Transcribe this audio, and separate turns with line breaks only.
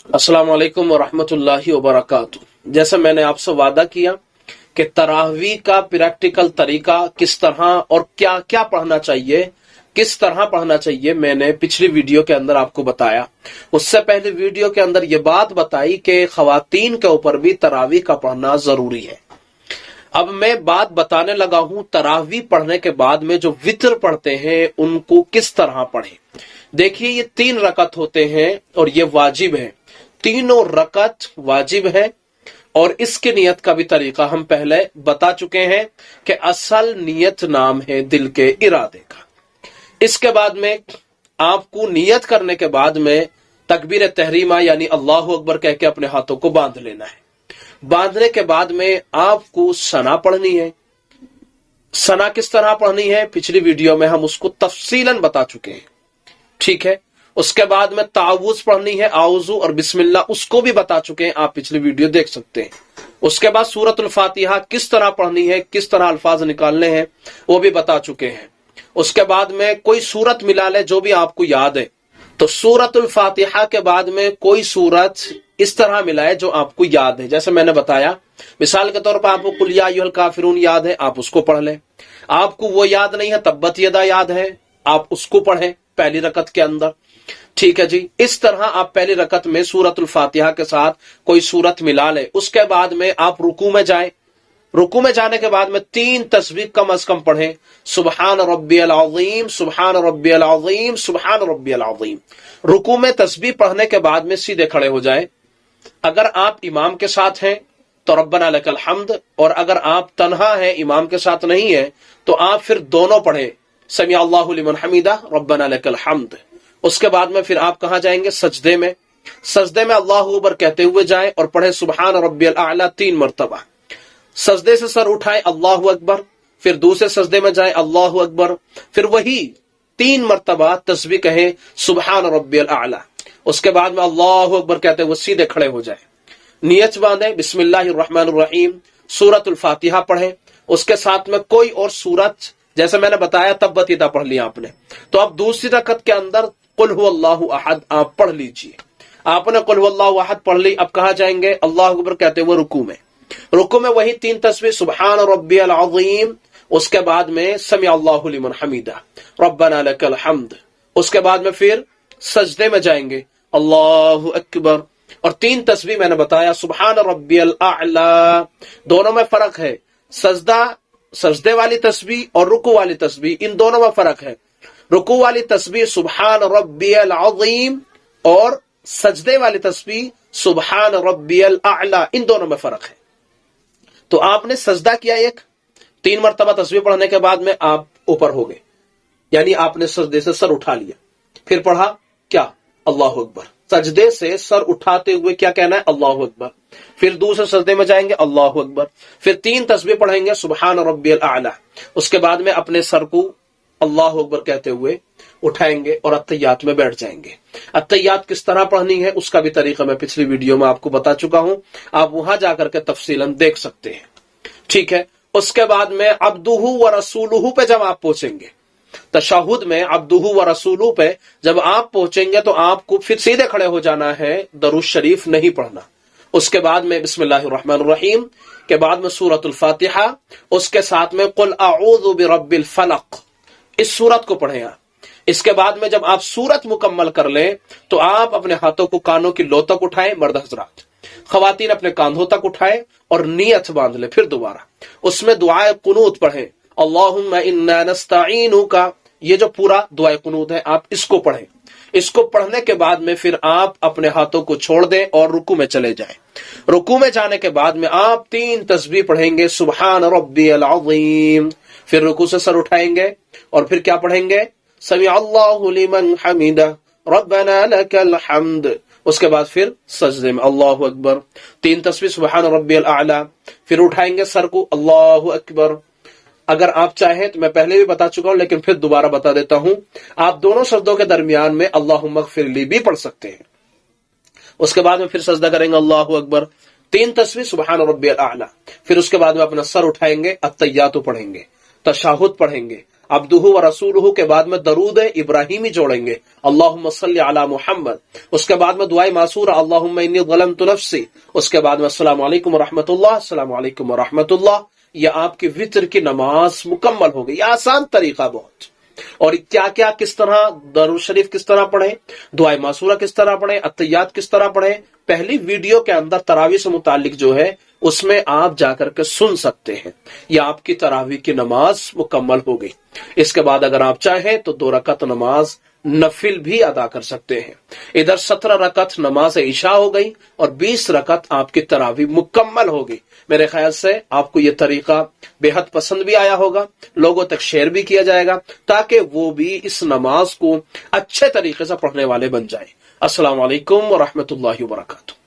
अस्सलाम वालेकुम वरहमतुल्लाहि वबरकातुहू। जैसे मैंने आपसे वादा किया कि तरावी का प्रैक्टिकल तरीका किस तरह और क्या क्या पढ़ना चाहिए, किस तरह पढ़ना चाहिए, मैंने पिछली वीडियो के अंदर आपको बताया। उससे पहले वीडियो के अंदर यह बात बताई कि खवातीन के ऊपर भी तरावी का पढ़ना जरूरी है। अब मैं बात बताने लगा हूं तरावी पढ़ने के बाद में जो वित्र पढ़ते हैं उनको किस तरह पढ़ें। देखिए, ये 3 रकत होते हैं और ये वाजिब है। तीनों रकत वाजिब है और इसकी नियत का भी तरीका हम पहले बता चुके हैं कि असल नियत नाम है दिल के इरादे का। इसके बाद में आपको नियत करने के बाद में तकबीर तहरीमा यानी अल्लाहु अकबर कह के अपने हाथों को बांध लेना है। बांधने के बाद में आपको सना पढ़नी है। सना किस तरह पढ़नी है पिछली वीडियो में हम उसको तफसीलन बता चुके हैं, ठीक है। उसके बाद में तावुज पढ़नी है, आउजू और बिस्मिल्लाह, उसको भी बता चुके हैं, आप पिछली वीडियो देख सकते हैं। उसके बाद सूरतुल फातिहा किस तरह पढ़नी है, किस तरह अल्फाज निकालने हैं, वो भी बता चुके हैं। उसके बाद में कोई सूरत मिला ले जो भी आपको याद है, तो सूरतुल फातिहा के बाद में कोई सूरत इस तरह मिलाए जो आपको याद है। जैसे मैंने बताया, मिसाल के तौर पर आपको कुल या अय्युहल काफिरून याद है, आप उसको पढ़ लें। आपको वो याद नहीं है, तब्बत यदा याद है, आप उसको पढ़ें पहली रकत के अंदर, ठीक है जी। इस तरह आप पहली रकत में सूरतुल फातिहा के साथ कोई सूरत मिला ले। उसके बाद में आप रुकू में जाएं। रुकू में जाने के बाद में 3 तस्बीह कम अज कम पढ़ें, सुबहान रब्बियल अज़ीम, सुबहान रब्बियल अज़ीम, सुबहान रब्बियल अज़ीम। रुकू में तस्बीह पढ़ने के बाद में सीधे खड़े हो जाएं। अगर आप इमाम के साथ हैं तो रब्बना लकल हम्द, और अगर आप तन्हा हैं, इमाम के साथ नहीं है, तो आप फिर दोनों पढ़े, समी अल्लाहु लिमन हमीदा, रब्बना लकल हम्द। उसके बाद में फिर आप कहां जाएंगे, सजदे में। सजदे में अल्लाहु अकबर कहते हुए जाएं और पढ़े सुबहान रब्बियल आला 3 मरतबा। सजदे से सर उठाएं, अल्लाहु अकबर, फिर दूसरे सजदे में जाएं, अल्लाहु अकबर, फिर वही 3 मरतबा तस्बीह कहें सुबहान रब्बियल आला। उसके बाद में अल्लाहु अकबर कहते हुए सीधे खड़े हो जाएं, नियत बांधें, बिस्मिल्लाहिर रहमानिर रहीम, सूरतुल फातिहा पढ़ें। उसके साथ में कोई और सूरत, जैसे मैंने बताया तब्बत यदा पढ़ लिया आपने, तो अब दूसरी रकत के अंदर कुल हुवल्लाहु अहद आप पढ़ लीजिए। आपने कुल हुवल्लाहु अहद पढ़ ली, अब कहां जाएंगे, अल्लाहु अकबर कहते हुए रुकू में। रुकू में वही 3 तस्बीह सुबहान रब्बियल अज़ीम, उसके बाद में समी अल्लाहु लिमन हमीदा, रब्बना लकल हम्द। उसके बाद में फिर सजदे में जाएंगे, अल्लाहु अकबर, और 3 तस्बीह मैंने बताया सुबहान रब्बियल आला। दोनों में फर्क है, सजदे वाली तस्बीह और रुकू वाली तस्बीह, इन दोनों में फर्क है। रुकू वाली तस्बीह सुबहान रब्बियल अज़ीम और सजदे वाली तस्बीह सुबहान रब्बियल आला, इन दोनों में फर्क है। तो आपने सजदा किया, 3 मरतबा तस्बीह पढ़ने के बाद में आप ऊपर हो गए, यानी आपने सजदे से सर उठा लिया, फिर पढ़ा क्या, अल्लाहु अकबर। सजदे से सर उठाते हुए क्या कहना है, अल्लाहु अकबर। फिर दूसरे सजदे में जाएंगे, अल्लाहु अकबर, फिर 3 तस्बीह पढ़ेंगे सुबहान रब्बियल आला। उसके बाद में अपने सर को अल्लाहु अकबर कहते हुए उठाएंगे और अत्तहियात में बैठ जाएंगे। अत्तहियात किस तरह पढ़नी है उसका भी तरीका मैं पिछली वीडियो में आपको बता चुका हूं, आप वहां जाकर के तफसीलन देख सकते हैं, ठीक है। उसके बाद में अब्दुहु व रसूलुहु पे जब आप पहुंचेंगे, तशहुद में अब्दुहु व रसूलुहु पे जब आप पहुंचेंगे तो आपको फिर सीधे खड़े हो जाना है, दरूद शरीफ नहीं पढ़ना। उसके बाद में बिस्मिल्लाहिर रहमानिर रहीम के बाद में सूरतुल फातिहा, उसके साथ में कुल अऊज़ु बिरब्बिल फलक, इस सूरत को पढ़ें आप। इसके बाद में जब आप सूरत मुकम्मल कर लें तो आप अपने हाथों को कानों की लो तक उठाएं, मर्द हजरात। खवातीन अपने कांधों तक उठाएं और नियत बांध लें। फिर दोबारा उसमें दुआए कुनूत पढ़ें, अल्लाहुम्मा इन्ना नस्तईनुका, ये जो पूरा दुआए कुनूत है आप इसको पढ़ें। इसको पढ़ने के बाद में फिर आप अपने हाथों को छोड़ दें और रुकू में चले जाएं। रुकू में जाने के बाद में आप 3 तस्बीह पढ़ेंगे सुबहान रब्बियल अज़ीम, फिर रुकू से सर उठाएंगे और फिर क्या पढ़ेंगे, समी अल्लाहु लिमन हमीदा, रब्बना लकल हम्द। उसके बाद फिर सजदे में अल्लाहु अकबर, 3 तस्बीह सुबहान रब्बियल आला, फिर उठाएंगे सर को, अल्लाहु अकबर। अगर आप चाहें तो मैं पहले भी बता चुका हूं लेकिन फिर दोबारा बता देता हूं, आप दोनों सजदों के दरमियान में अल्लाहुम्मा ग़फ़िरली भी पढ़ सकते हैं। उसके बाद में फिर सजदा करेंगे, अल्लाहु अकबर, 3 तस्बीह सुबहान रब्बियल आला, फिर उसके बाद में अपना सर उठाएंगे, अत्तहियातु पढ़ेंगे, तशहुद पढ़ेंगे, अब्दुहु व रसूलुहु के बाद में दरूद इब्राहिमी जोड़ेंगे, अल्लाहुम्मा सल्ली अला मुहम्मद। उसके बाद में दुआए मासूरा, अल्लाहुम्मा इन्नी ज़लमतु नफ्सी। उसके बाद में अस्सलामु अलैकुम व रहमतुल्लाह, अस्सलामु अलैकुम व रहमतुल्लाह। यह आपकी वित्र की नमाज मुकम्मल हो गई। यह आसान तरीका बहुत। और क्या क्या किस तरह दरूद शरीफ किस तरह पढ़ें, दुआए मासूरा किस तरह पढ़ें, अत्तहियात किस तरह पढ़ें, पहली वीडियो के अंदर तरावी से मुतालिक जो है उसमें आप जाकर के सुन सकते हैं। या आपकी तरावी की नमाज मुकम्मल हो गई। इसके बाद अगर आप चाहें तो 2 रकात नमाज नफिल भी अदा कर सकते हैं। इधर 17 रकात नमाज इशा हो गई और 20 रकात आपकी तरावी मुकम्मल हो गई। मेरे ख्याल से आपको यह तरीका बेहद पसंद भी आया होगा, लोगों तक शेयर भी किया जाएगा ताकि वो भी इस नमाज को अच्छे तरीके से पढ़ने वाले बन जाए। अस्सलाम वालेकुम व रहमतुल्लाहि व बरकातुहू।